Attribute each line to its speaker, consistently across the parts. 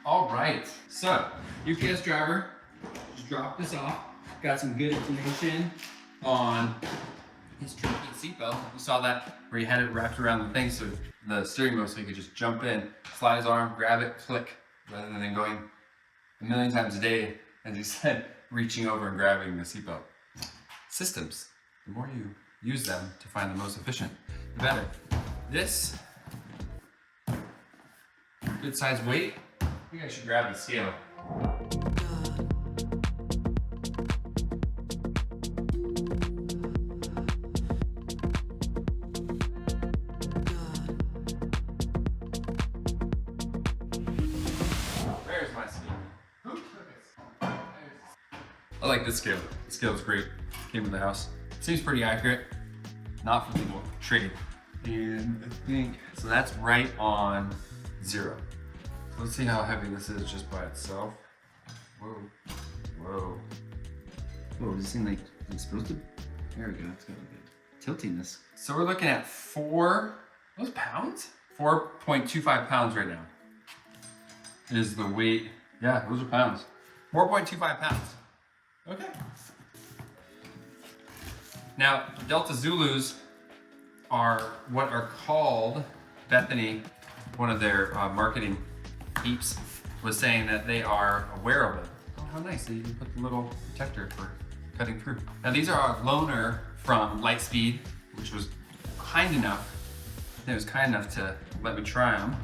Speaker 1: All right, so UPS driver just dropped this off. Got some good information on his tricky seatbelt. You saw that where he had it wrapped around the thing, so the steering wheel, so he could just jump in, slide his arm, grab it, click, rather than going a million times a day, as he said, reaching over and grabbing the seatbelt. Systems, the more you use them to find the most efficient, the better. This good size weight, I think I should grab the scale. Where's my scale? I like this scale. The scale is great. Came with the house. Seems pretty accurate. Not for people trade. And I think, so that's right on 0. So let's see how heavy this is just by itself. Whoa, whoa. Whoa, does it seem like it's supposed to? There we go, it's got a bit tiltiness. So we're looking at 4 pounds? 4.25 pounds right now is the weight. Yeah, those are pounds. 4.25 pounds. Okay. Now, Delta Zulus are what are called, Bethany, one of their marketing peeps, was saying that they are a wearable. Oh, how nice, that you can put the little protector for cutting through. Now these are a loaner from Lightspeed, which was kind enough to let me try them.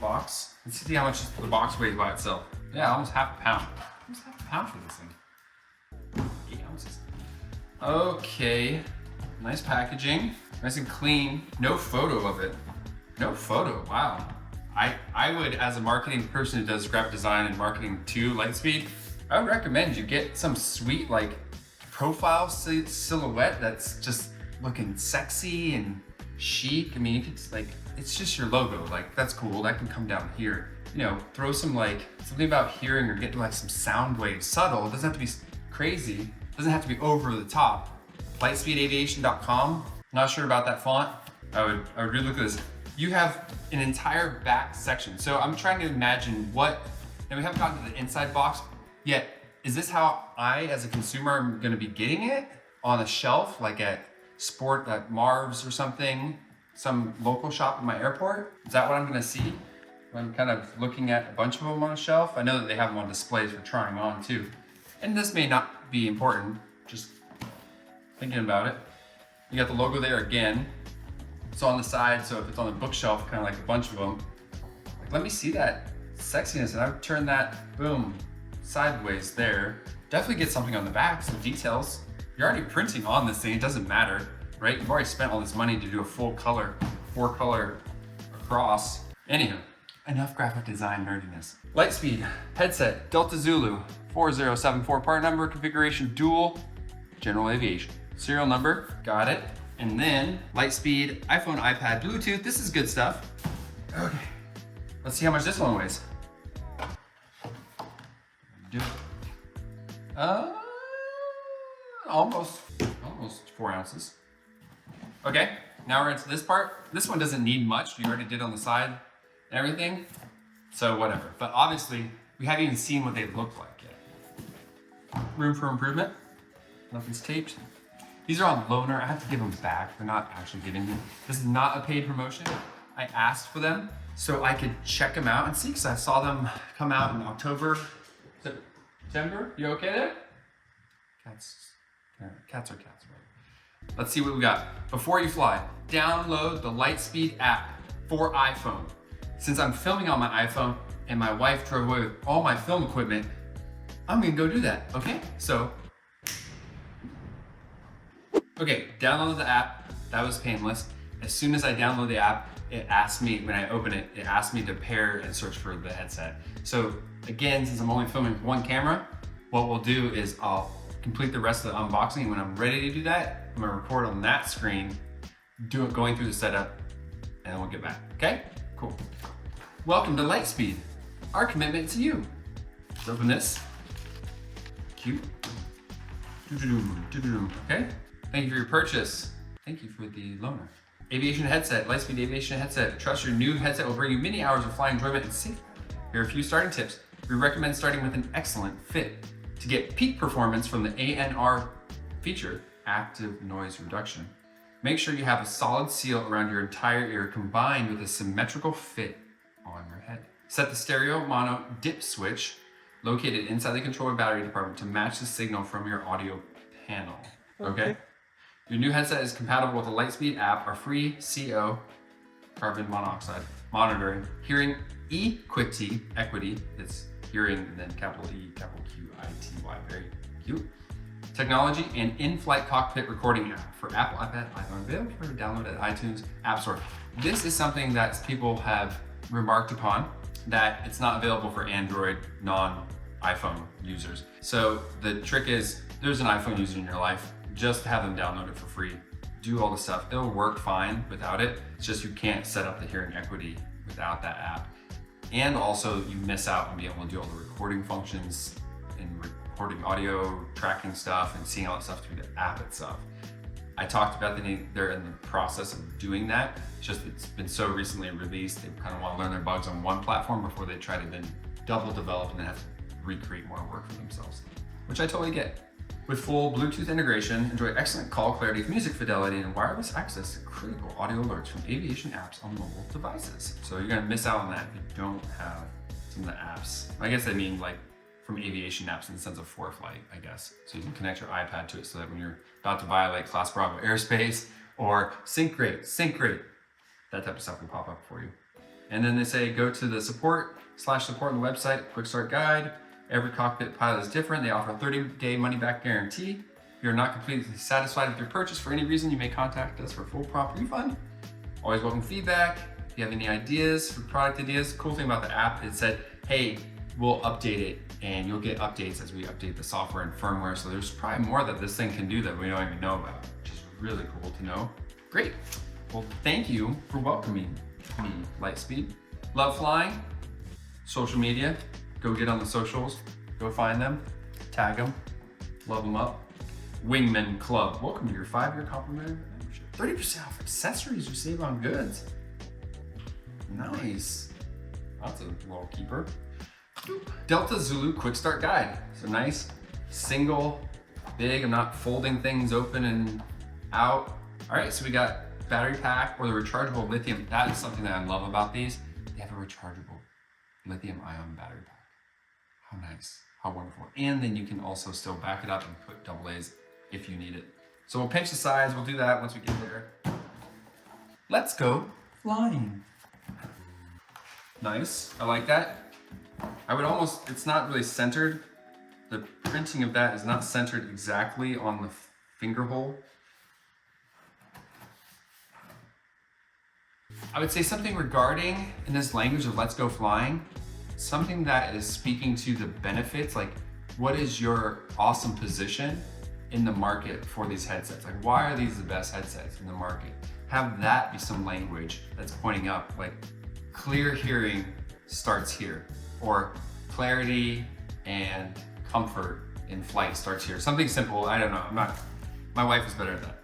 Speaker 1: Box, let's see how much the box weighs by itself. Yeah, almost half a pound. Almost half a pound for this thing. 8 ounces. Okay, nice packaging, nice and clean. No photo of it. No photo, wow. I would, as a marketing person who does graphic design and marketing to Lightspeed, I would recommend you get some sweet like profile silhouette that's just looking sexy and chic. I mean, you could like, it's just your logo, like that's cool, that can come down here. You know, throw some like, something about hearing or get like some sound waves, subtle, it doesn't have to be crazy, it doesn't have to be over the top. Lightspeedaviation.com, not sure about that font. I would really look at this. You have an entire back section. So I'm trying to imagine what, and we haven't gotten to the inside box yet. Is this how I, as a consumer, am gonna be getting it? On a shelf, like at Marv's or something, some local shop in my airport? Is that what I'm gonna see? I'm kind of looking at a bunch of them on a shelf. I know that they have them on displays for trying on too. And this may not be important, just thinking about it. You got the logo there again. It's on the side, so if it's on the bookshelf, kind of like a bunch of them, like, let me see that sexiness, and I would turn that, boom, sideways there. Definitely get something on the back, some details. You're already printing on this thing, it doesn't matter, right? You've already spent all this money to do a full color, 4-color across. Anywho, enough graphic design nerdiness. Lightspeed headset, Delta Zulu, 4074, part number, configuration dual, general aviation. Serial number, got it. And then Lightspeed, iPhone, iPad, Bluetooth, this is good stuff. Okay, let's see how much this one weighs. Do it. Almost 4 ounces. Okay, now we're into this part. This one doesn't need much. We already did on the side and everything, so whatever. But obviously, we haven't even seen what they look like yet. Room for improvement. Nothing's taped. These are on loaner. I have to give them back. They're not actually giving them. This is not a paid promotion. I asked for them so I could check them out and see, because I saw them come out in October, September. You okay there? Cats are cats, right? Let's see what we got. Before you fly, download the Lightspeed app for iPhone. Since I'm filming on my iPhone and my wife drove away with all my film equipment, I'm gonna go do that, okay? So, okay, download the app. That was painless. As soon as I download the app, it asked me, when I open it, it asked me to pair and search for the headset. So again, since I'm only filming with one camera, what we'll do is I'll complete the rest of the unboxing. When I'm ready to do that, I'm gonna record on that screen, going through the setup, and then we'll get back, okay? Cool. Welcome to Lightspeed, our commitment to you. Let's open this. Cute. Okay? Thank you for your purchase. Thank you for the loaner. Aviation headset, Lightspeed aviation headset. Trust your new headset will bring you many hours of flying enjoyment and safe. Here are a few starting tips. We recommend starting with an excellent fit. To get peak performance from the ANR feature, active noise reduction, make sure you have a solid seal around your entire ear combined with a symmetrical fit on your head. Set the stereo mono dip switch located inside the controller battery department to match the signal from your audio panel. Okay? Your new headset is compatible with the Lightspeed app, our free CO, carbon monoxide, monitoring, HearingEQity, it's hearing and then capital E, capital Q-I-T-Y, very cute. Technology and in-flight cockpit recording app for Apple, iPad, iPhone, available for download at iTunes App Store. This is something that people have remarked upon, that it's not available for Android non-iPhone users. So the trick is, there's an iPhone user in your life, just have them download it for free. Do all the stuff. It'll work fine without it. It's just you can't set up the HearingEQity without that app. And also you miss out on being able to do all the recording functions and recording audio, tracking stuff, and seeing all that stuff through the app itself. I talked about they're in the process of doing that. It's just it's been so recently released, they kind of want to learn their bugs on one platform before they try to then double develop and then have to recreate more work for themselves, which I totally get. With full Bluetooth integration, enjoy excellent call clarity, music fidelity, and wireless access to critical audio alerts from aviation apps on mobile devices. So you're gonna miss out on that if you don't have some of the apps. I guess I mean like from aviation apps in the sense of ForeFlight, I guess. So you can connect your iPad to it so that when you're about to violate Class Bravo airspace or sync rate, that type of stuff will pop up for you. And then they say go to the support on the website, quick start guide. Every cockpit pilot is different. They offer a 30-day money-back guarantee. If you're not completely satisfied with your purchase for any reason, you may contact us for a full prompt refund. Always welcome feedback. If you have any ideas for product ideas, cool thing about the app, it said, hey, we'll update it and you'll get updates as we update the software and firmware. So there's probably more that this thing can do that we don't even know about, which is really cool to know. Great. Well, thank you for welcoming me, Lightspeed. Love flying, social media. Go get on the socials, go find them, tag them, love them up. Wingman Club, welcome to your 5-year complimentary membership. 30% off accessories you save on goods. Nice. That's a little keeper. Delta Zulu quick start guide. So nice, single, big. I'm not folding things open and out. All right, so we got battery pack or the rechargeable lithium. That is something that I love about these. They have a rechargeable lithium ion battery pack. How nice, how wonderful. And then you can also still back it up and put AA's if you need it. So we'll pinch the sides, we'll do that once we get there. Let's go flying. Nice, I like that. I would almost, it's not really centered. The printing of that is not centered exactly on the finger hole. I would say something regarding, in this language of let's go flying, something that is speaking to the benefits, like what is your awesome position in the market for these headsets? Like why are these the best headsets in the market? Have that be some language that's pointing up, like clear hearing starts here, or clarity and comfort in flight starts here. Something simple, I don't know, my wife is better at that.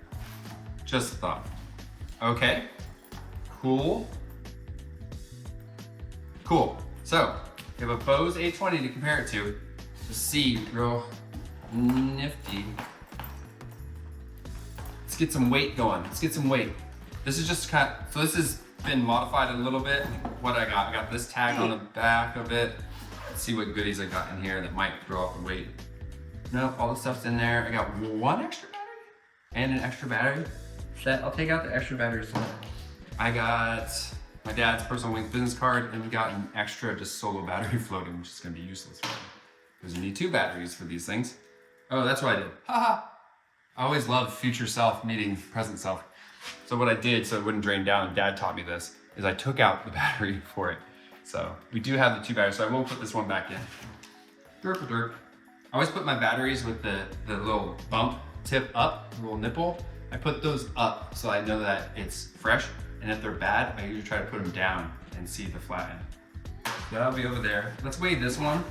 Speaker 1: Just a thought. Okay, cool. So, we have a Bose A20 to compare it to see, real nifty. Let's get some weight going. This is just kind of, so this has been modified a little bit. What I got this tag on the back of it. Let's see what goodies I got in here that might throw off the weight. Nope, all the stuff's in there. I got one extra battery and an extra battery set. I'll take out the extra batteries. I got my dad's personal wings business card, and we got an extra just solo battery floating, which is gonna be useless for me because you need 2 batteries for these things. Oh, that's what I did. Haha. I always love future self meeting present self. So what I did, so it wouldn't drain down, Dad taught me this, is I took out the battery for it. So we do have the 2 batteries, so I will put this one back in. Derp. I always put my batteries with the little bump tip up, the little nipple. I put those up so I know that it's fresh. And if they're bad, I usually try to put them down and see the flat end. That'll be over there. Let's weigh this one.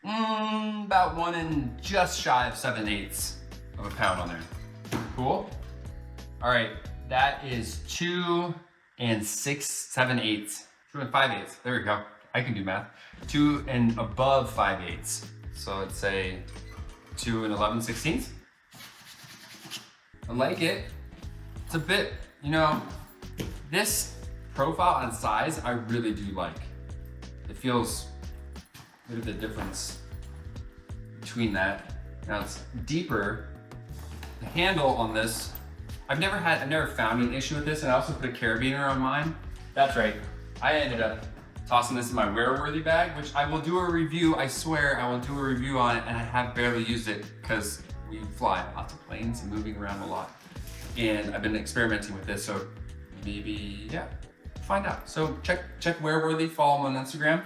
Speaker 1: About 1 and just shy of 7/8 of a pound on there. Cool. All right, that is 2 and 6/7/8. 2 and 5/8. There we go. I can do math. 2 and above 5/8. So let's say 2 and 11/16. I like it. It's a bit, you know, this profile and size I really do like. It feels, look at the difference between that. Now it's deeper. The handle on this, I've never found an issue with this, and I also put a carabiner on mine. That's right. I ended up tossing this in my wear-worthy bag, which I will do a review. I swear I will do a review on it, and I have barely used it because we fly lots of planes and moving around a lot. And I've been experimenting with this, so maybe, yeah, find out. So check wear-worthy, follow them on Instagram.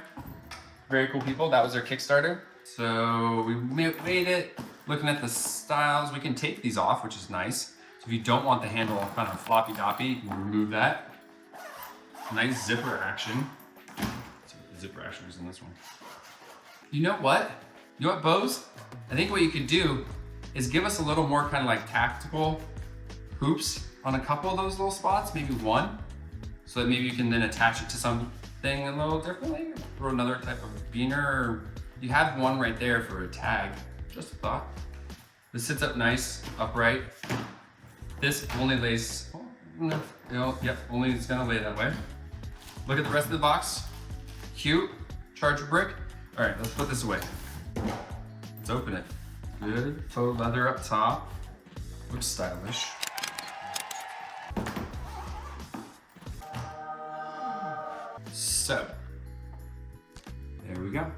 Speaker 1: Very cool people. That was their Kickstarter. So we made it. Looking at the styles, we can take these off, which is nice. So if you don't want the handle kind of floppy-doppy, you can remove that. Nice zipper action. Let's see what the zipper action is in this one. You know what? You know what, Bose? I think what you could do is give us a little more kind of like tactical hoops on a couple of those little spots, maybe one, so that maybe you can then attach it to something a little differently, or another type of beaner. You have one right there for a tag, just a thought. This sits up nice, upright. This only lays, only it's gonna lay that way. Look at the rest of the box. Cute, charger brick. All right, let's put this away. Let's open it. Good faux leather up top. Looks stylish. So, there we go.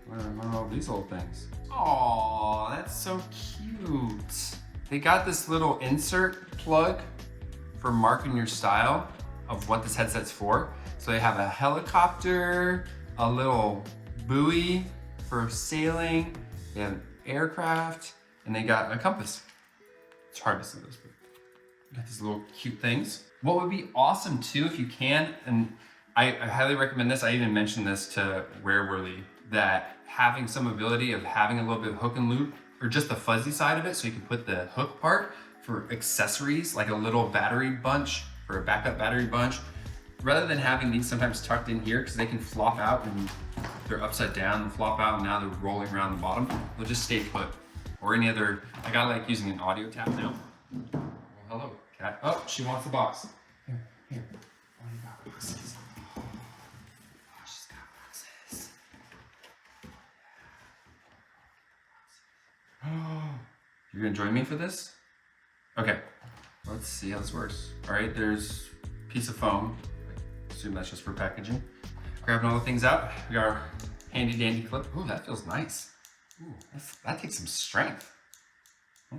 Speaker 1: What are all these little things? Oh, that's so cute. They got this little insert plug for marking your style of what this headset's for. So they have a helicopter, a little buoy for sailing, they have an aircraft, and they got a compass. It's hard to see this, but got these little cute things. What would be awesome too, if you can, and I highly recommend this, I even mentioned this to Wearworthy, that having some ability of having a little bit of hook and loop, or just the fuzzy side of it, so you can put the hook part for accessories, like a little battery bunch, for a backup battery bunch, rather than having these sometimes tucked in here, because they can flop out and they're upside down and flop out, and now they're rolling around the bottom. They'll just stay put. Or any other, I got like using an audio tap now. Well, hello, cat. Oh, she wants the box. Here. Oh, you got boxes. Oh, she's got boxes. Oh, you're gonna join me for this? Okay, let's see how this works. All right, there's a piece of foam. I assume that's just for packaging. Grabbing all the things out. We got our handy dandy clip. Ooh, that feels nice. Ooh, that takes some strength. Oh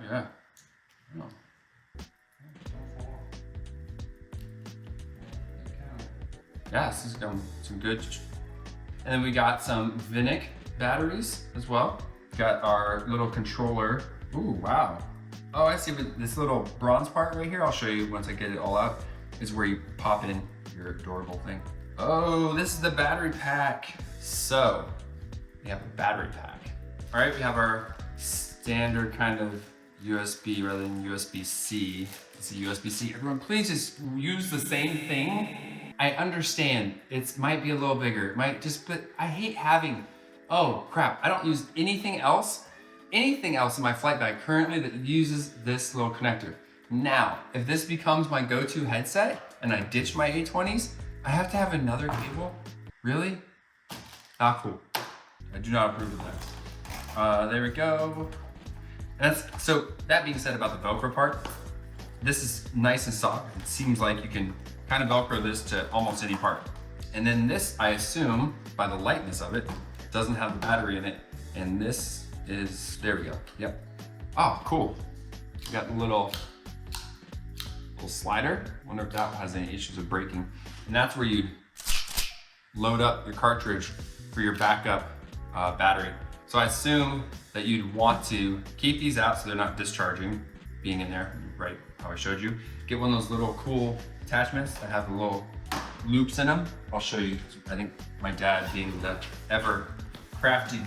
Speaker 1: yeah. Oh. Yeah, this is going some good. And then we got some Vinic batteries as well. Got our little controller. Ooh, wow. Oh, I see, but this little bronze part right here, I'll show you once I get it all out, is where you pop in your adorable thing. Oh, this is the battery pack. So, we have a battery pack. All right, we have our standard kind of USB rather than USB-C. It's a USB-C. Everyone, please just use the same thing. I understand it might be a little bigger. It might just, but I hate having, oh crap, I don't use anything else in my flight bag currently that uses this little connector. Now, if this becomes my go-to headset and I ditch my A20s, I have to have another cable? Really? Not cool. I do not approve of that. There we go. So that being said about the Velcro part, this is nice and soft. It seems like you can kind of Velcro this to almost any part. And then this, I assume, by the lightness of it, doesn't have the battery in it. And this is, there we go, yep. Oh, cool. We got the little slider. Wonder if that has any issues of breaking. And that's where you'd load up your cartridge for your backup battery. So I assume that you'd want to keep these out so they're not discharging, being in there, right how I showed you. Get one of those little cool attachments that have the little loops in them. I'll show you. I think my dad, being the ever crafty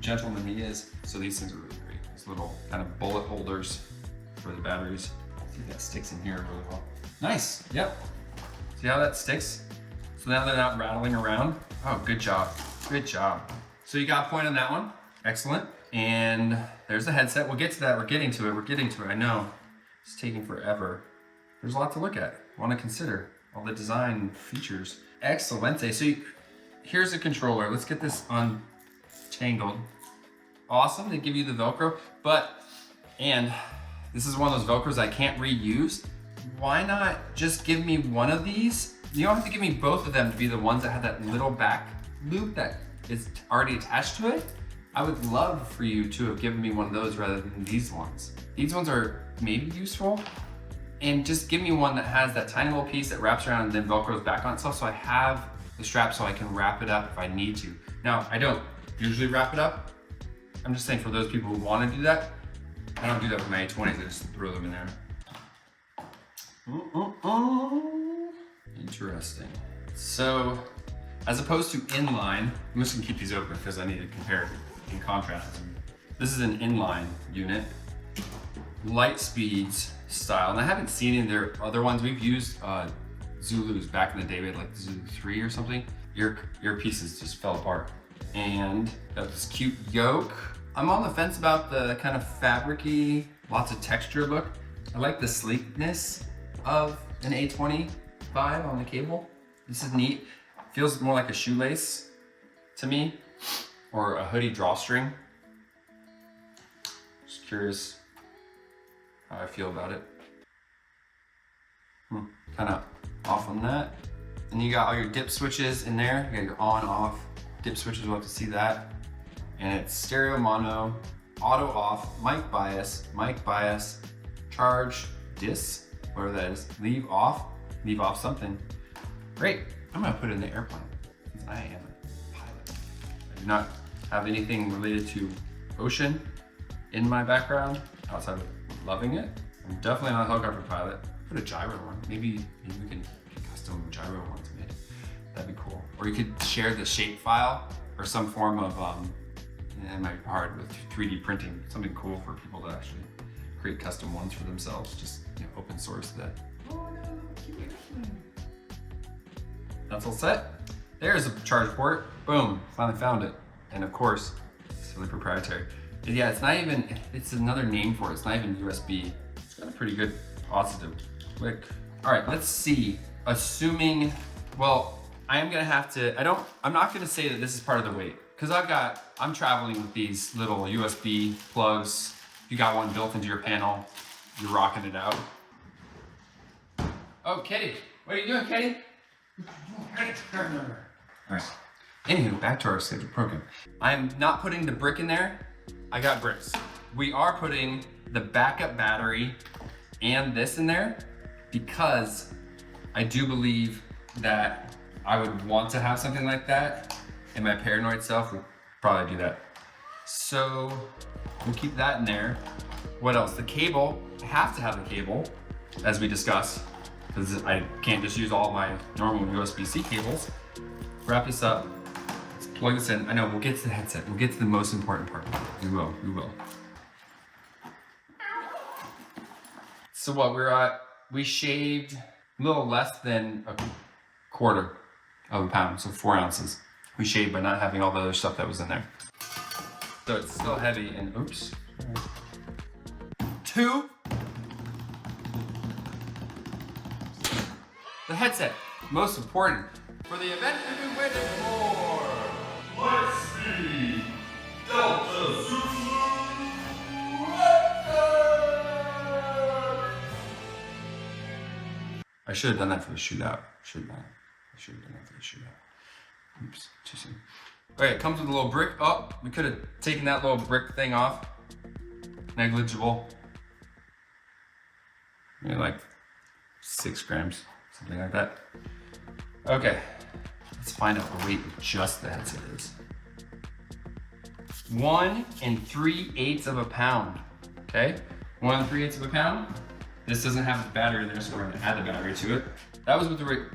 Speaker 1: gentleman he is, so these things are really great. These little kind of bullet holders for the batteries. See if that sticks in here really well. Nice, yep. See how that sticks? So now they're not rattling around. Oh, good job, good job. So you got a point on that one. Excellent. And there's the headset. We'll get to that. We're getting to it. I know. It's taking forever. There's a lot to look at. Want to consider all the design features. Excellent. So here's the controller. Let's get this untangled. Awesome. They give you the Velcro, and this is one of those Velcros I can't reuse. Why not just give me one of these? You don't have to give me both of them to be the ones that have that little back loop that is already attached to it. I would love for you to have given me one of those rather than these ones. These ones are maybe useful, and just give me one that has that tiny little piece that wraps around and then Velcros back on itself, so I have the strap so I can wrap it up if I need to. Now, I don't usually wrap it up. I'm just saying for those people who want to do that, I don't do that with my A20s, I just throw them in there. Interesting. So, as opposed to inline, I'm just gonna keep these open because I need to compare and contrast them. This is an inline unit, Lightspeed's style, and I haven't seen any of their other ones. We've used Zulus back in the day. We had like the Zulu 3 or something. Earpieces just fell apart. And got this cute yoke. I'm on the fence about the kind of fabric-y, lots of texture look. I like the sleekness of an A20 vibe on the cable. This is neat. Feels more like a shoelace to me, or a hoodie drawstring. Just curious how I feel about it. Kind of off on that. And you got all your dip switches in there. You got your on, off dip switches, we'll have to see that. And it's stereo, mono, auto off, mic bias, charge, dis, whatever that is, leave off something. Great, I'm gonna put it in the airplane, since I am a pilot. I do not have anything related to ocean in my background, outside of loving it. I'm definitely not a helicopter pilot. Put a gyro one, maybe we can get custom gyro ones made. That'd be cool. Or you could share the shape file or some form of, it might be hard with 3D printing, something cool for people to actually create custom ones for themselves, just open source that. Oh, no, that's all set. There's a charge port. Boom, finally found it. And of course, it's really proprietary. And yeah, it's not even, it's another name for it. It's not even USB. It's got a pretty good positive click. All right, let's see. Assuming, well, I am gonna have to, I'm not gonna say that this is part of the weight, because I'm traveling with these little USB plugs. You got one built into your panel, you're rocking it out. Oh, Kitty, what are you doing, Kitty? All right, anywho, back to our scheduled program. I'm not putting the brick in there. I got bricks. We are putting the backup battery and this in there because I do believe that I would want to have something like that, and my paranoid self would probably do that. So we'll keep that in there. What else? The cable, I have to have the cable, as we discussed, because I can't just use all my normal USB-C cables. Wrap this up, let's plug this in. I know, we'll get to the headset. We'll get to the most important part. We will. So what we're at, we shaved a little less than a quarter of a pound, so 4 ounces. We shaved by not having all the other stuff that was in there. So it's still heavy and oops. 2. The headset, most important for the event we've been waiting for. Lightspeed Delta Zulu. I should have done that for the shootout. I should have done that for the shootout. Oops, too soon. Okay, it comes with a little brick. Oh, we could have taken that little brick thing off. Negligible. Maybe like 6 grams, something like that. Okay, let's find out the weight of just the headset is. 1 3/8 of a pound. Okay, 1 3/8 of a pound. This doesn't have the battery in there, so we're gonna add the battery to it. That was with the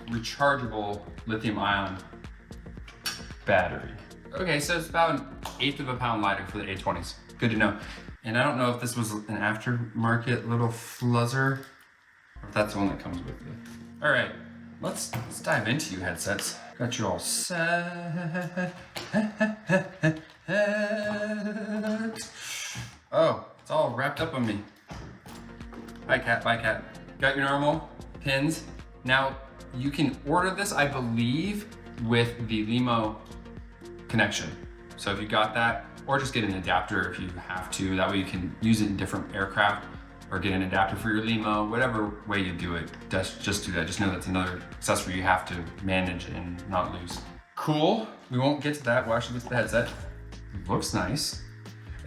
Speaker 1: rechargeable lithium ion battery. Okay, so it's about 1/8 of a pound lighter for the A20s. Good to know. And I don't know if this was an aftermarket little fluzzer, or if that's the one that comes with it. All right, let's dive into you headsets. Got you all set. Oh, it's all wrapped up on me. Bye cat, bye cat. Got your normal pins. Now you can order this, I believe, with the Limo connection. So if you got that, or just get an adapter if you have to. That way you can use it in different aircraft, or get an adapter for your Limo, whatever way you do it, just do that. Just know that's another accessory you have to manage and not lose. Cool, we won't get to that. We'll actually get to the headset. It looks nice.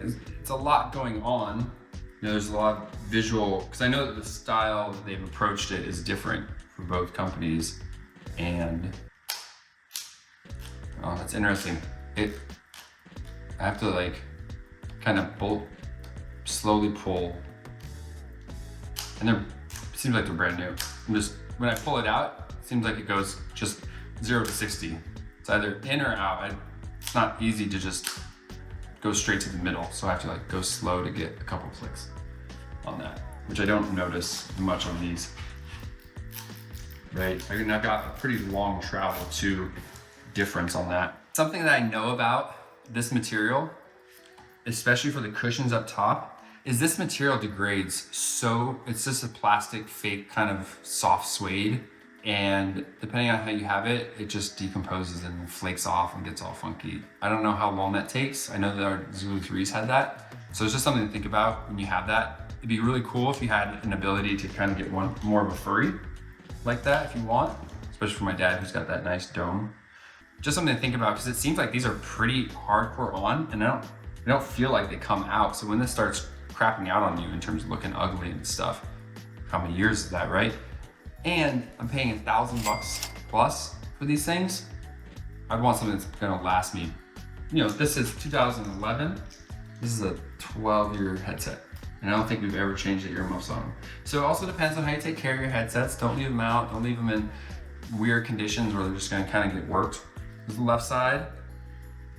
Speaker 1: It's a lot going on. You know, there's a lot of visual, because I know that the style that they've approached it is different for both companies. And, oh, that's interesting. I have to like kind of slowly pull, and it seems like they're brand new. When I pull it out, it seems like it goes just 0 to 60. It's either in or out. It's not easy to just go straight to the middle, so I have to like go slow to get a couple clicks on that, which I don't notice much on these. Right, I've got a pretty long travel to difference on that. Something that I know about this material, especially for the cushions up top, is this material degrades. So it's just a plastic fake kind of soft suede, and depending on how you have it, it just decomposes and flakes off and gets all funky. I don't know how long that takes. I know that our Zulu 3s had that. So it's just something to think about when you have that. It'd be really cool if you had an ability to kind of get one more of a furry like that if you want, especially for my dad who's got that nice dome. Just something to think about, because it seems like these are pretty hardcore on, and I don't feel like they come out. So when this starts crapping out on you in terms of looking ugly and stuff, how many years is that, right? And I'm paying $1,000 plus for these things. I'd want something that's gonna last me. You know, this is 2011. This is a 12-year headset, and I don't think we've ever changed the earmuffs on them. So it also depends on how you take care of your headsets. Don't leave them out. Don't leave them in weird conditions where they're just gonna kind of get worked. This is the left side.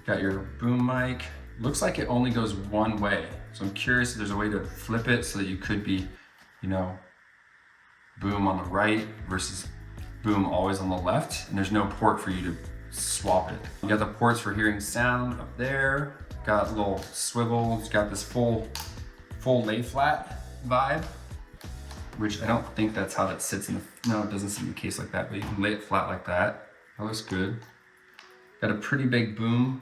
Speaker 1: Got your boom mic. Looks like it only goes one way. So I'm curious if there's a way to flip it so that you could be, you know, boom on the right versus boom always on the left. And there's no port for you to swap it. You got the ports for hearing sound up there. Got a little swivel. It's got this full lay flat vibe, which I don't think that's how that sits in the, no, it doesn't sit in the case like that, but you can lay it flat like that. That looks good. Got a pretty big boom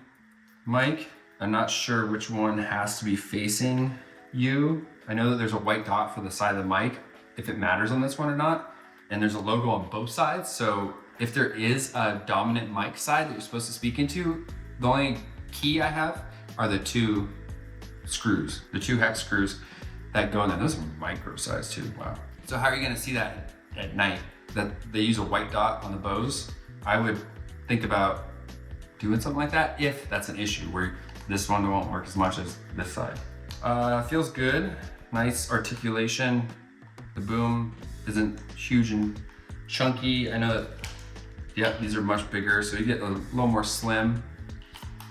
Speaker 1: mic. I'm not sure which one has to be facing you. I know that there's a white dot for the side of the mic, if it matters on this one or not. And there's a logo on both sides. So if there is a dominant mic side that you're supposed to speak into, the only key I have are the two screws, the two hex screws that go in there. Those are micro size too, wow. So how are you gonna see that at night? That they use a white dot on the Bose? I would think about doing something like that if that's an issue where this one won't work as much as this side. Feels good, nice articulation. The boom isn't huge and chunky. I know that, yeah, these are much bigger, so you get a little more slim.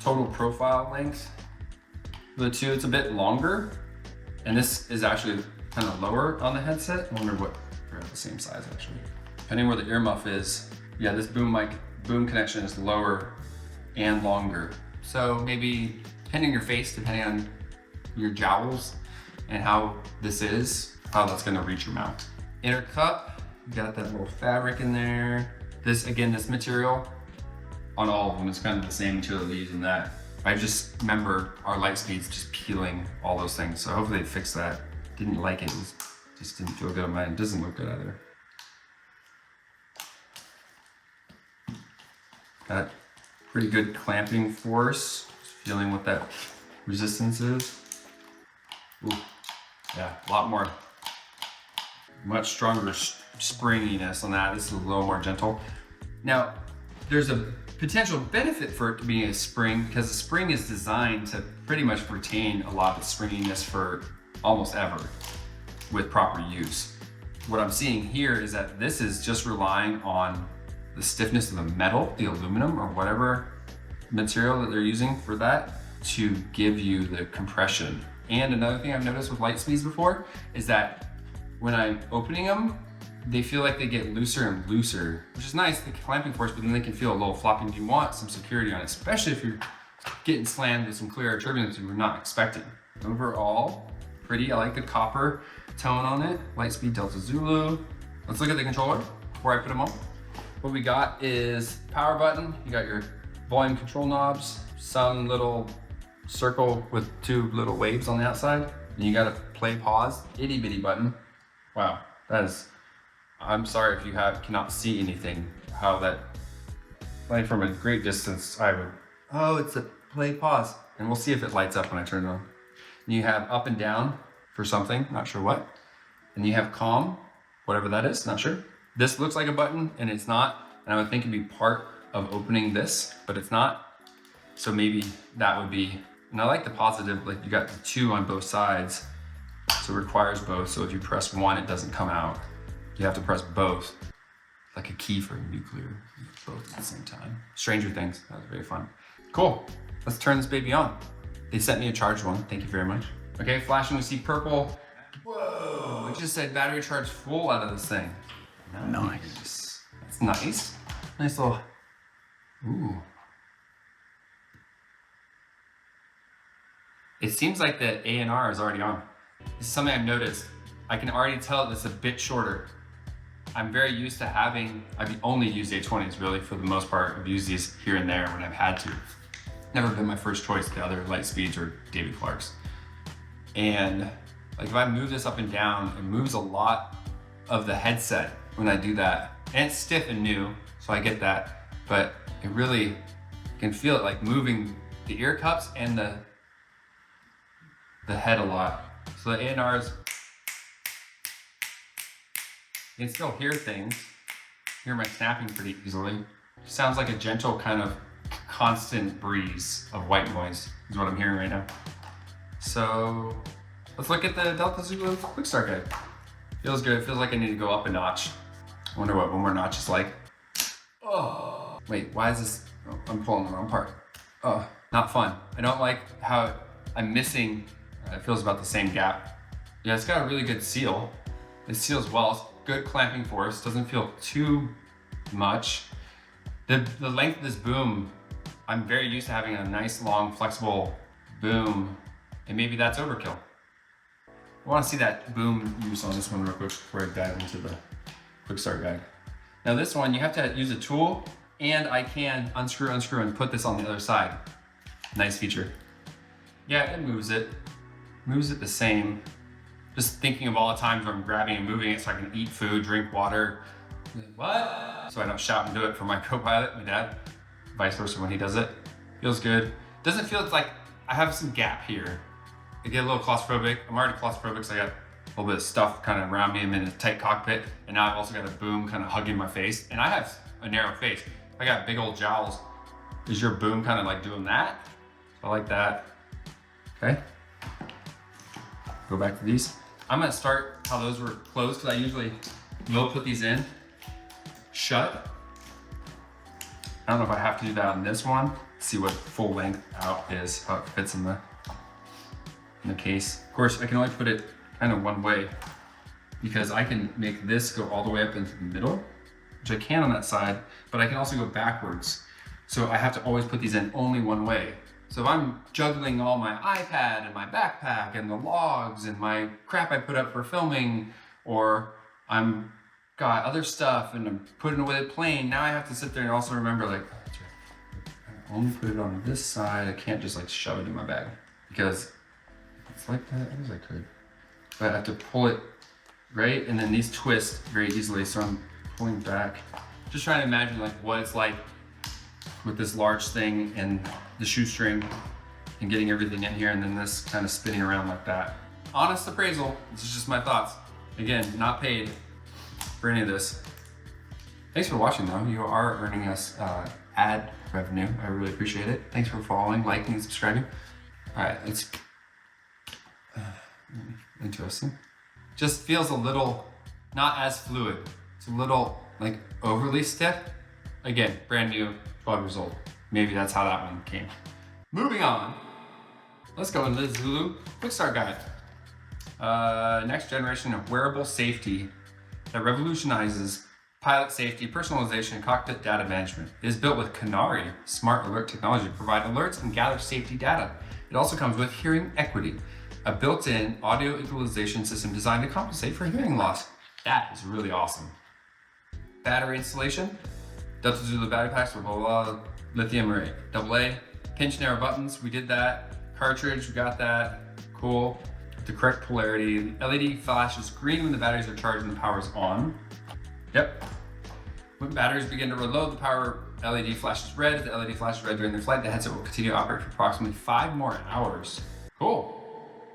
Speaker 1: Total profile length for the two, it's a bit longer, and this is actually kind of lower on the headset. I wonder what, they're the same size actually. Depending where the earmuff is, yeah, this boom connection is lower and longer. So maybe depending on your face, depending on your jowls and how this is, how that's gonna reach your mouth. Inner cup, you got that little fabric in there. This, again, this material on all of them is kind of the same material they use in that. I just remember our Lightspeed's just peeling all those things. So hopefully they fix that. Didn't like it, just didn't feel good on mine. It doesn't look good either. Got pretty good clamping force. Just feeling what that resistance is. Ooh, yeah, a lot more, much stronger springiness on that. This is a little more gentle. Now, there's a potential benefit for it to be a spring because the spring is designed to pretty much retain a lot of springiness for almost ever with proper use. What I'm seeing here is that this is just relying on the stiffness of the metal, the aluminum or whatever material that they're using for that to give you the compression And another thing I've noticed with Lightspeeds before is that when I'm opening them, they feel like they get looser and looser, which is nice, the clamping force, but then they can feel a little floppy and you want some security on it, especially if you're getting slammed with some clear air turbulence you were not expecting. Overall, pretty. I like the copper tone on it. Lightspeed Delta Zulu. Let's look at the controller before I put them on. What we got is power button. You got your volume control knobs, some little circle with 2 little waves on the outside. And you got a play pause, itty bitty button. Wow, that is, I'm sorry if you cannot see anything, how that, like from a great distance, I would, oh, it's a play pause. And we'll see if it lights up when I turn it on. And you have up and down for something, not sure what. And you have calm, whatever that is, not sure. This looks like a button and it's not. And I would think it'd be part of opening this, but it's not. So maybe that would be, and I like the positive, like you got the 2 on both sides. So it requires both. So if you press one, it doesn't come out. You have to press both, like a key for nuclear, both at the same time. Stranger Things, that was very fun. Cool, let's turn this baby on. They sent me a charged one, thank you very much. Okay, flashing, we see purple. Whoa, it just said battery charge full out of this thing. Nice. That's nice. Nice little, ooh. It seems like the ANR is already on. This is something I've noticed. I can already tell it's a bit shorter. I'm very used to having, I've only used A20s really for the most part. I've used these here and there when I've had to. Never been my first choice, the other Lightspeeds or David Clark's. And like if I move this up and down, it moves a lot of the headset when I do that. And it's stiff and new, so I get that. But it really, can feel it like moving the ear cups and the head a lot. So the ANRs, you can still hear things. Hear my snapping pretty easily. Sounds like a gentle kind of constant breeze of white noise is what I'm hearing right now. So let's look at the Delta Zulu quick start guide. Feels good, feels like I need to go up a notch. I wonder what one more notch is like. Oh, wait, why is this, oh, I'm pulling the wrong part. Oh, not fun. I don't like how I'm missing, it feels about the same gap. Yeah, it's got a really good seal. It seals well, it's good clamping force, doesn't feel too much. The length of this boom, I'm very used to having a nice, long, flexible boom, and maybe that's overkill. I want to see that boom use on this one real quick before I dive into the quick start guide. Now this one, you have to use a tool, and I can unscrew, and put this on the other side. Nice feature. Yeah, it moves it the same. Just thinking of all the times where I'm grabbing and moving it so I can eat food, drink water. What? So I don't shout and do it for my co-pilot, my dad. Vice versa when he does it. Feels good. Doesn't feel, it's like I have some gap here. I get a little claustrophobic. I'm already claustrophobic, so I got a little bit of stuff kind of around me. I'm in a tight cockpit, and now I've also got a boom kind of hugging my face. And I have a narrow face. I got big old jowls. Is your boom kind of like doing that? I like that. Okay. Go back to these. I'm gonna start how those were closed, because I usually will put these in shut. I don't know if I have to do that on this one. See what full length out is, how it fits in the case. Of course, I can only put it kind of one way, because I can make this go all the way up into the middle, which I can on that side, but I can also go backwards. So I have to always put these in only one way. So if I'm juggling all my iPad and my backpack and the logs and my crap I put up for filming, or I'm got other stuff and I'm putting away the plane, now I have to sit there and also remember, like, oh, that's right, I only put it on this side. I can't just like shove it in my bag, because it's like that, as I could. But I have to pull it right, and then these twist very easily, so I'm pulling back. Just trying to imagine like what it's like with this large thing and the shoestring and getting everything in here, and then this kind of spinning around like that. Honest appraisal, this is just my thoughts. Again, not paid for any of this. Thanks for watching though. You are earning us ad revenue. I really appreciate it. Thanks for following, liking, and subscribing. All right, it's interesting. Just feels a little, not as fluid. It's a little like overly stiff. Again, brand new, 12 years old. Maybe that's how that one came. Moving on. Let's go into the Zulu quick start guide. Next generation of wearable safety that revolutionizes pilot safety, personalization, and cockpit data management. It is built with Canary smart alert technology to provide alerts and gather safety data. It also comes with HearingEQity, a built-in audio equalization system designed to compensate for hearing loss. That is really awesome. Battery installation, Delta Zulu battery packs with lithium array, AA, pinch narrow buttons, we did that. Cartridge, we got that, cool. The correct polarity, LED flashes green when the batteries are charged and the power is on. Yep. When batteries begin to reload, the power LED flashes red. If the LED flashes red during the flight, the headset will continue to operate for approximately 5 more hours. Cool.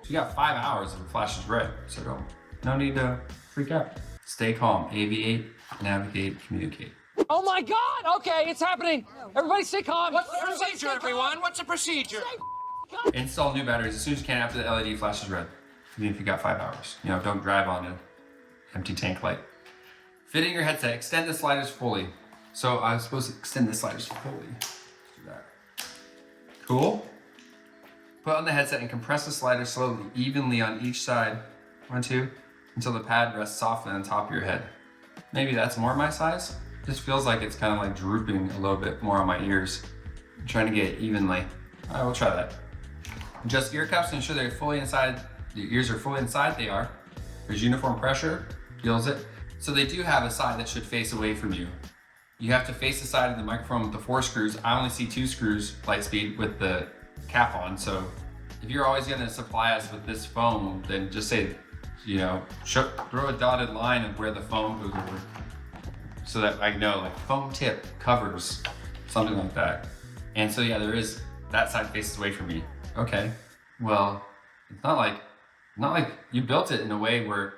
Speaker 1: So you got 5 hours if it flashes red, so no need to freak out. Stay calm, aviate, navigate, communicate.
Speaker 2: Oh my God, okay, it's happening. Everybody stay calm.
Speaker 3: What's the procedure, everyone? What's the procedure?
Speaker 1: Install new batteries as soon as you can after the LED flashes red. Even if you got 5 hours. You know, don't drive on an empty tank light. Fitting your headset, extend the sliders fully. So I was supposed to extend the sliders fully. Let's do that. Cool. Put on the headset and compress the sliders slowly, evenly on each side. 1, 2, until the pad rests softly on top of your head. Maybe that's more my size. This feels like it's kind of like drooping a little bit more on my ears. I'm trying to get it evenly. All right, we'll try that. Adjust ear cuffs to ensure they're fully inside. The ears are fully inside, they are. There's uniform pressure, feels it. So they do have a side that should face away from you. You have to face the side of the microphone with the 4 screws. I only see 2 screws, Lightspeed, with the cap on. So if you're always gonna supply us with this foam, then just say, you know, throw a dotted line of where the foam goes over, so that I know, like foam tip covers, something like that. And so yeah, there is, that side faces away from me. Okay, well, it's not like you built it in a way where,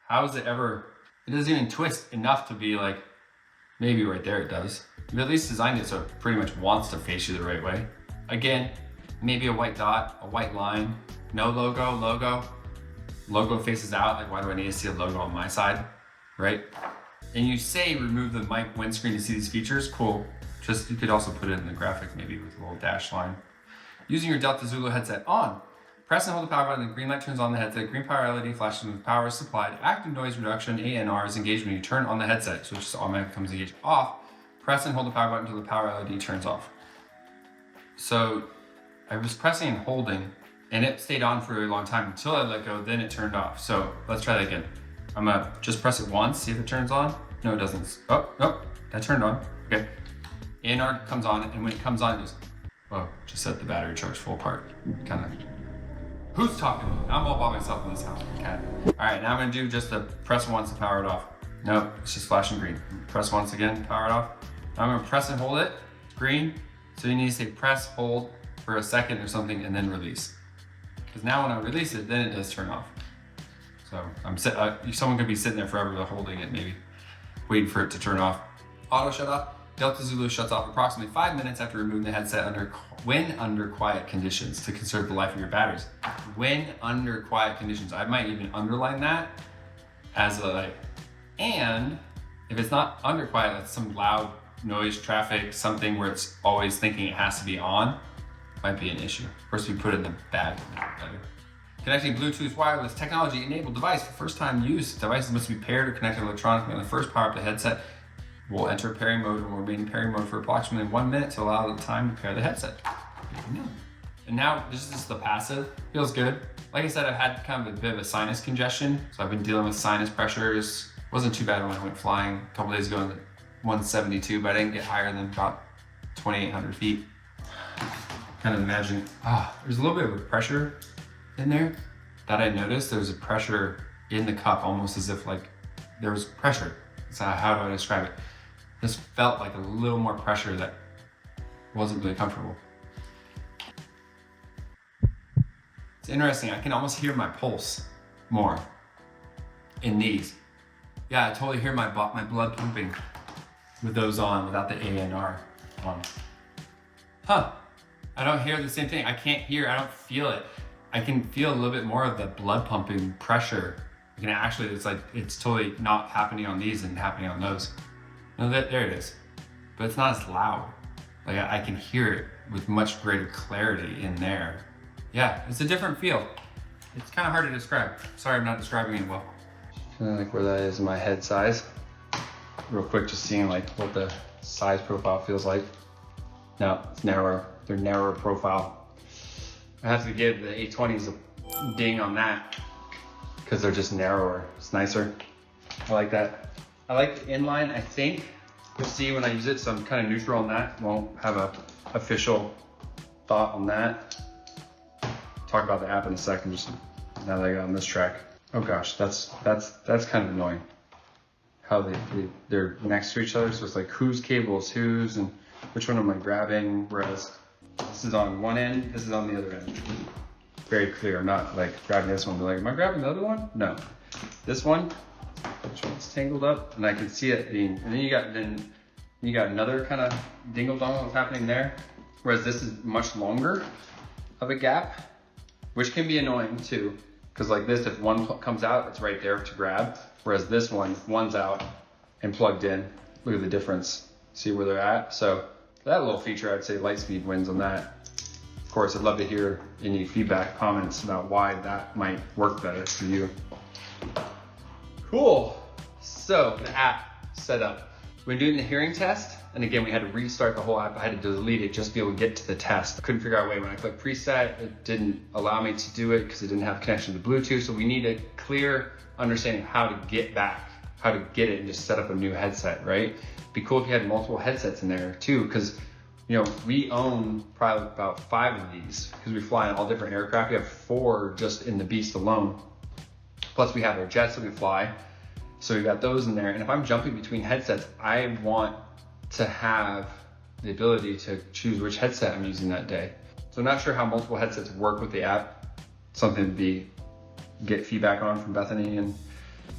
Speaker 1: how is it ever, it doesn't even twist enough to be like, maybe right there it does. You at least designed it so it pretty much wants to face you the right way. Again, maybe a white dot, a white line, no logo. Logo faces out, like why do I need to see a logo on my side, right? And you say remove the mic windscreen to see these features, cool. Just, you could also put it in the graphic maybe with a little dash line. Using your Delta Zulu headset on. Press and hold the power button, the green light turns on the headset. Green power LED flashes when the power is supplied. Active noise reduction, ANR, is engaged when you turn on the headset, so it just automatically becomes engaged. Off. Press and hold the power button until the power LED turns off. So I was pressing and holding, and it stayed on for a long time until I let go, then it turned off. So let's try that again. I'm gonna just press it once, see if it turns on. No, it doesn't. Oh, nope, that turned on. Okay. ANR comes on, and when it comes on, it goes, oh, just set the battery charge full part. Kind of. Who's talking to me? I'm all by myself in this house. Okay. All right, now I'm gonna do just the press once to power it off. Nope, it's just flashing green. Press once again, power it off. Now I'm gonna press and hold it, it's green. So you need to say press, hold for a second or something, and then release. Because now when I release it, then it does turn off. So someone could be sitting there forever holding it, maybe waiting for it to turn off. Auto shut off. Delta Zulu shuts off approximately 5 minutes after removing the headset when under quiet conditions to conserve the life of your batteries. When under quiet conditions. I might even underline that as a like, and if it's not under quiet, that's some loud noise, traffic, something where it's always thinking it has to be on, might be an issue. Of course, we put it in the bag. Connecting Bluetooth wireless technology enabled device for first time use. Devices must be paired or connected electronically. On the first power up the headset, we'll enter pairing mode and will remain in pairing mode for approximately 1 minute to allow the time to pair the headset. And now this is just the passive, feels good. Like I said, I've had kind of a bit of a sinus congestion, so I've been dealing with sinus pressures. Wasn't too bad when I went flying a couple days ago in the 172, but I didn't get higher than about 2,800 feet. Kind of imagine, there's a little bit of a pressure in there that I noticed. There was a pressure in the cup, almost as if like there was pressure. So how do I describe it? This felt like a little more pressure that wasn't really comfortable. It's interesting, I can almost hear my pulse more in these. Yeah, I totally hear my blood pumping with those on, without the ANR on. I don't hear the same thing. I can't hear, I don't feel it. I can feel a little bit more of the blood pumping pressure. You can actually, it's totally not happening on these and happening on those. No, there it is. But it's not as loud. Like I can hear it with much greater clarity in there Yeah, it's a different feel. It's kind of hard to describe. Sorry, I'm not describing it well. Kind of like where that is in my head size. Real quick, just seeing like what the size profile feels like. No, it's narrower. They're narrower profile. I have to give the A20s a ding on that because they're just narrower. It's nicer. I like that. I like the inline, I think. You'll see when I use it, so I'm kind of neutral on that. Won't have a official thought on that. Talk about the app in a second, just now that I got on this track. Oh gosh, that's kind of annoying. How they're next to each other, so it's like whose cable is whose and which one am I grabbing, whereas this is on one end, this is on the other end. Very clear, I'm not like grabbing this one, but like, am I grabbing the other one? No. This one, which one's tangled up, and I can see it being, and then you got another kind of dingle dongle that's happening there, whereas this is much longer of a gap, which can be annoying too, because like this, if one comes out, it's right there to grab, whereas this one, if one's out and plugged in, look at the difference, see where they're at. So that little feature, I'd say Lightspeed wins on that. Of course, I'd love to hear any feedback, comments about why that might work better for you. Cool. So the app set up. When doing the hearing test, and again, we had to restart the whole app. I had to delete it just to be able to get to the test. I couldn't figure out a way. When I clicked preset, it didn't allow me to do it because it didn't have connection to Bluetooth. So we need a clear understanding of how to get back, how to get it and just set up a new headset, right? It'd be cool if you had multiple headsets in there too, because you know, we own probably about 5 of these because we fly in all different aircraft. We have 4 just in the Beast alone. Plus we have our jets that we fly. So we got those in there. And if I'm jumping between headsets, I want to have the ability to choose which headset I'm using that day. So I'm not sure how multiple headsets work with the app. Something to get feedback on from Bethany and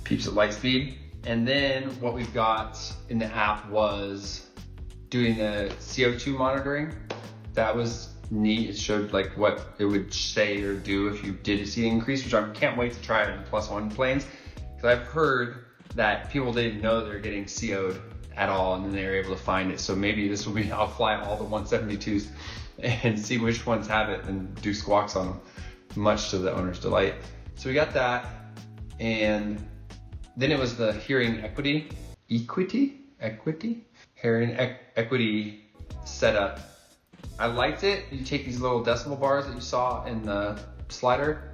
Speaker 1: peeps at Lightspeed. And then what we've got in the app was doing the CO2 monitoring. That was neat. It showed like what it would say or do if you did see an increase, which I can't wait to try it in the +1 planes. Because I've heard that people didn't know they're getting CO'd at all, and then they were able to find it. So maybe this will be, I'll fly all the 172s and see which ones have it and do squawks on them, much to the owner's delight. So we got that, and then it was the HearingEQity setup. I liked it. You take these little decibel bars that you saw in the slider,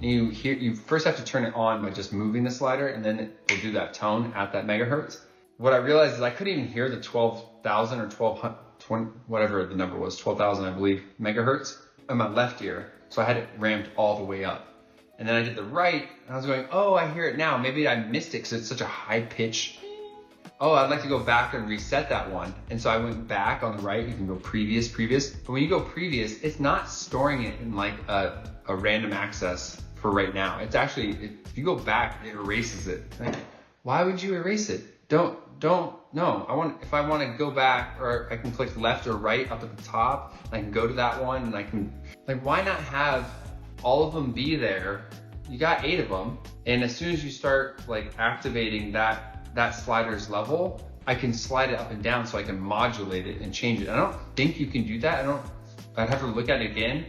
Speaker 1: and you first have to turn it on by just moving the slider, and then it will do that tone at that megahertz. What I realized is I couldn't even hear the 12,000 or 1220, whatever the number was, 12,000 I believe, megahertz in my left ear. So I had it ramped all the way up. And then I did the right, and I was going, oh, I hear it now. Maybe I missed it because it's such a high pitch. Oh, I'd like to go back and reset that one. And so I went back on the right. You can go previous. But when you go previous, it's not storing it in like a random access for right now. It's actually, if you go back, it erases it. Like, why would you erase it? No. If I want to go back, or I can click left or right up at the top, I can go to that one, and I can, like, why not have all of them be there? You got 8 of them, and as soon as you start like activating that slider's level, I can slide it up and down so I can modulate it and change it. I don't think you can do that. I'd have to look at it again,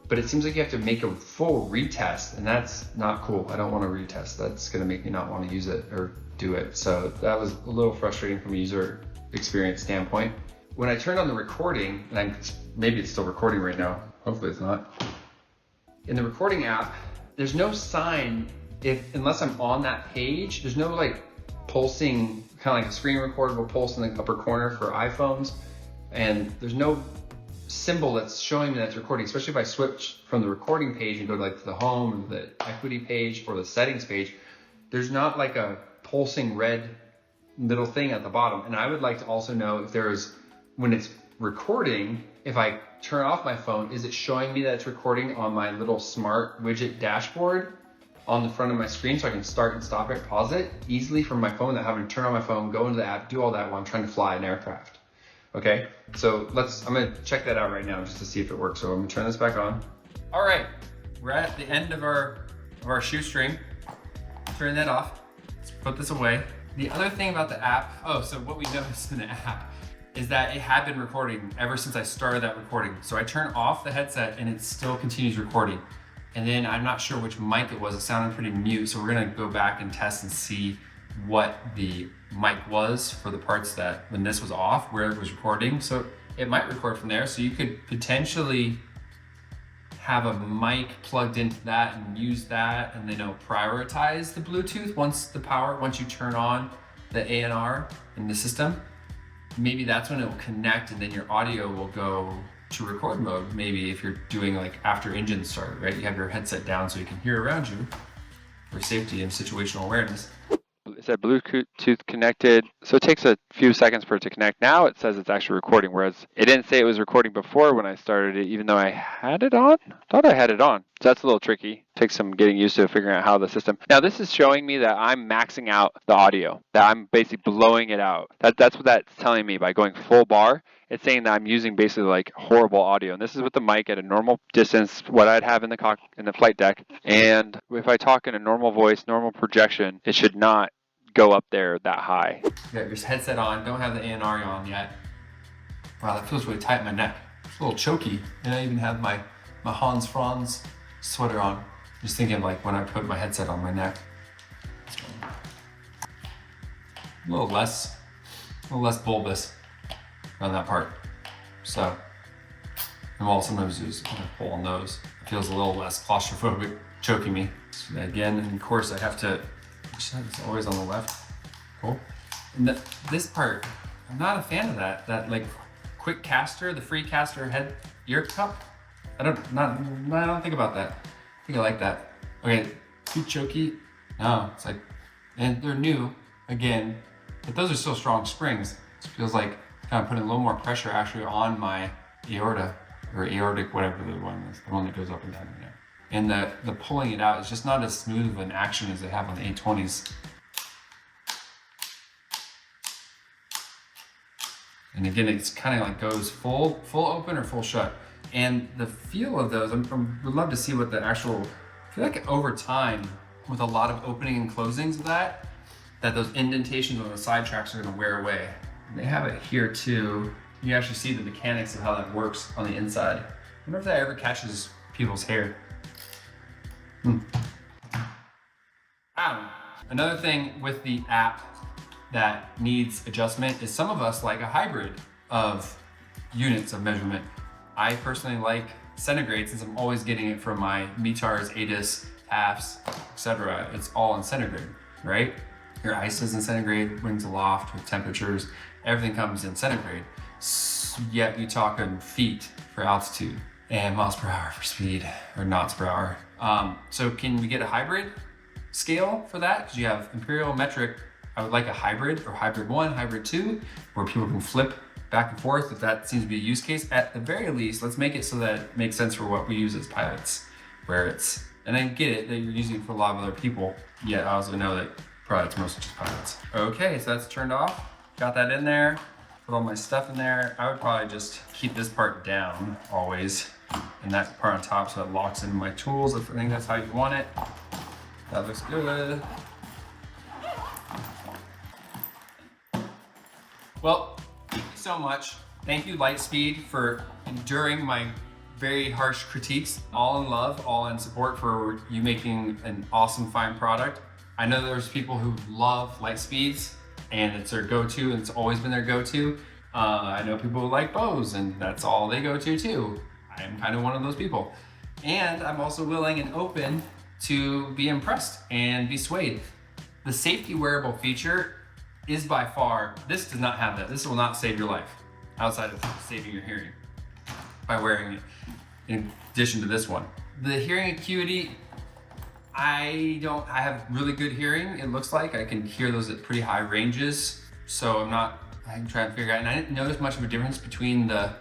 Speaker 1: but it seems like you have to make a full retest, and that's not cool. I don't want to retest. That's gonna make me not want to use it or do it. So that was a little frustrating from a user experience standpoint. When I turned on the recording, and maybe it's still recording right now, hopefully it's not. In the recording app, there's no sign unless I'm on that page, there's no like pulsing, kind of like a screen recordable pulse in the upper corner for iPhones. And there's no symbol that's showing me that's recording, especially if I switch from the recording page and go to like the home or the equity page or the settings page, there's not like a pulsing red little thing at the bottom. And I would like to also know if there's, when it's recording, if I turn off my phone, is it showing me that it's recording on my little smart widget dashboard on the front of my screen, so I can start and stop it, pause it easily from my phone without having to turn on my phone, go into the app, do all that while I'm trying to fly an aircraft. Okay, so I'm gonna check that out right now just to see if it works. So I'm gonna turn this back on. All right, we're at the end of our shoestring. Turn that off. Let's put this away. The other thing about the app, so what we noticed in the app is that it had been recording ever since I started that recording. So I turn off the headset and it still continues recording. And then I'm not sure which mic it was. It sounded pretty mute. So we're gonna go back and test and see what the mic was for the parts that when this was off, where it was recording. So it might record from there. So you could potentially have a mic plugged into that and use that, and then it'll prioritize the Bluetooth once you turn on the A&R in the system. Maybe that's when it will connect, and then your audio will go to record mode. Maybe if you're doing like after engine start, right? You have your headset down so you can hear around you for safety and situational awareness.
Speaker 4: It said Bluetooth connected, so it takes a few seconds for it to connect. Now it says it's actually recording, whereas it didn't say it was recording before when I started it, even though I had it on. Thought I had it on. So that's a little tricky. Takes some getting used to figuring out how the system. Now this is showing me that I'm maxing out the audio, that I'm basically blowing it out. That's what that's telling me by going full bar. It's saying that I'm using basically like horrible audio. And this is with the mic at a normal distance, what I'd have in the flight deck. And if I talk in a normal voice, normal projection, it should not go up there that high.
Speaker 1: You got your headset on, don't have the A&R on yet. Wow, that feels really tight in my neck. It's a little choky. And I even have my Hans Franz sweater on. Just thinking like when I put my headset on my neck. A little less bulbous on that part. So, and while sometimes there's a hole in those, it feels a little less claustrophobic, choking me. So again, and of course I have to, it's always on the left. Cool. And this part, I'm not a fan of that like quick caster, the free caster head ear cup. I don't think about that. I think I like that. Okay, too choky. No, it's like, and they're new again, but those are still strong springs. It feels like kind of putting a little more pressure actually on my aorta or aortic, whatever the one is, the one that goes up and down in there. And the pulling it out is just not as smooth of an action as they have on the A20s. And again, it's kind of like goes full open or full shut. And the feel of those, would love to see what the actual, I feel like over time, with a lot of opening and closings of that those indentations on the side tracks are gonna wear away. And they have it here too. You actually see the mechanics of how that works on the inside. I wonder if that ever catches people's hair. I don't know. Another thing with the app that needs adjustment is some of us like a hybrid of units of measurement. I personally like centigrade since I'm always getting it from my METARs, ADIS, halves, etc. It's all in centigrade, right? Your ice is in centigrade, wings aloft with temperatures, everything comes in centigrade. Yet you talk in feet for altitude and miles per hour for speed or knots per hour. So can we get a hybrid scale for that? Because you have imperial, metric. I would like a hybrid or hybrid 1, hybrid 2, where people can flip back and forth if that seems to be a use case. At the very least, let's make it so that it makes sense for what we use as pilots, where it's, and I get it that you're using it for a lot of other people, yet I also know that probably it's mostly just pilots. Okay, so that's turned off. Got that in there, put all my stuff in there. I would probably just keep this part down always, and that part on top so it locks in my tools. I think that's how you want it. That looks good. Well, thank you so much. Thank you, Lightspeed, for enduring my very harsh critiques. All in love, all in support for you making an awesome, fine product. I know there's people who love Lightspeeds and it's their go-to and it's always been their go-to. I know people who like Bose and that's all they go to too. I am kind of one of those people. And I'm also willing and open to be impressed and be swayed. The safety wearable feature is by far, this does not have that. This will not save your life outside of saving your hearing by wearing it in addition to this one. The HearingEQity, I have really good hearing, it looks like. I can hear those at pretty high ranges. So I'm trying to figure out, and I didn't notice much of a difference between the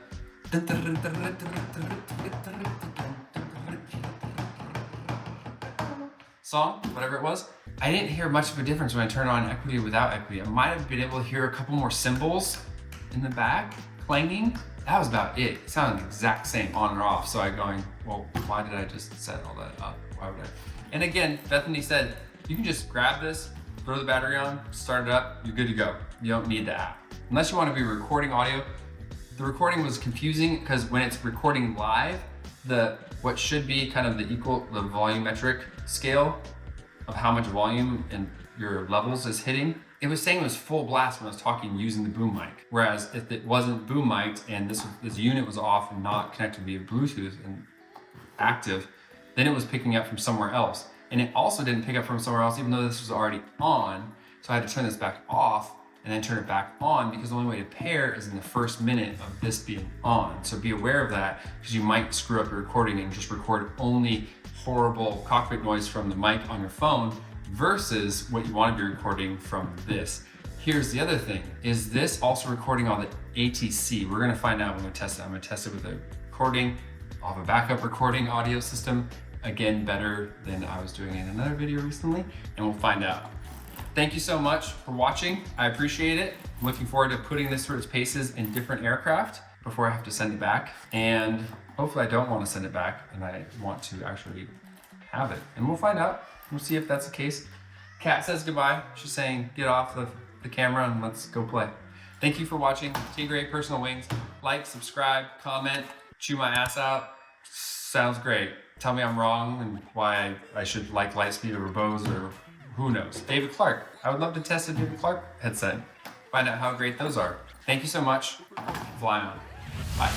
Speaker 1: song, whatever it was. I didn't hear much of a difference when I turned on Equity without Equity. I might have been able to hear a couple more cymbals in the back clanging. That was about it. It sounded the exact same on or off. So I'm going, well, why did I just set all that up? Why would I? And again, Bethany said, you can just grab this, throw the battery on, start it up, you're good to go. You don't need the app. unless you want to be recording audio. The recording was confusing because when it's recording live, what should be kind of the volumetric scale of how much volume and your levels is hitting, it was saying it was full blast when I was talking using the boom mic. Whereas if it wasn't boom mic'd and this unit was off and not connected via Bluetooth and active, then it was picking up from somewhere else. And it also didn't pick up from somewhere else even though this was already on. So I had to turn this back off and then turn it back on because the only way to pair is in the first minute of this being on. So be aware of that because you might screw up your recording and just record only horrible cockpit noise from the mic on your phone versus what you want to be recording from this. Here's the other thing, is this also recording on the ATC? We're gonna find out when we test it. I'm gonna test it with a recording. I'll have a backup recording audio system. Again, better than I was doing in another video recently, and we'll find out. Thank you so much for watching. I appreciate it. I'm looking forward to putting this through its paces in different aircraft before I have to send it back. And hopefully I don't want to send it back and I want to actually have it. And we'll find out. We'll see if that's the case. Kat says goodbye. She's saying get off the camera and let's go play. Thank you for watching Tigre Personal Wings. Like, subscribe, comment, chew my ass out. Sounds great. Tell me I'm wrong and why I should like Lightspeed over Bose or who knows. David Clark. I would love to test a David Clark headset. Find out how great those are. Thank you so much. Fly on. Bye.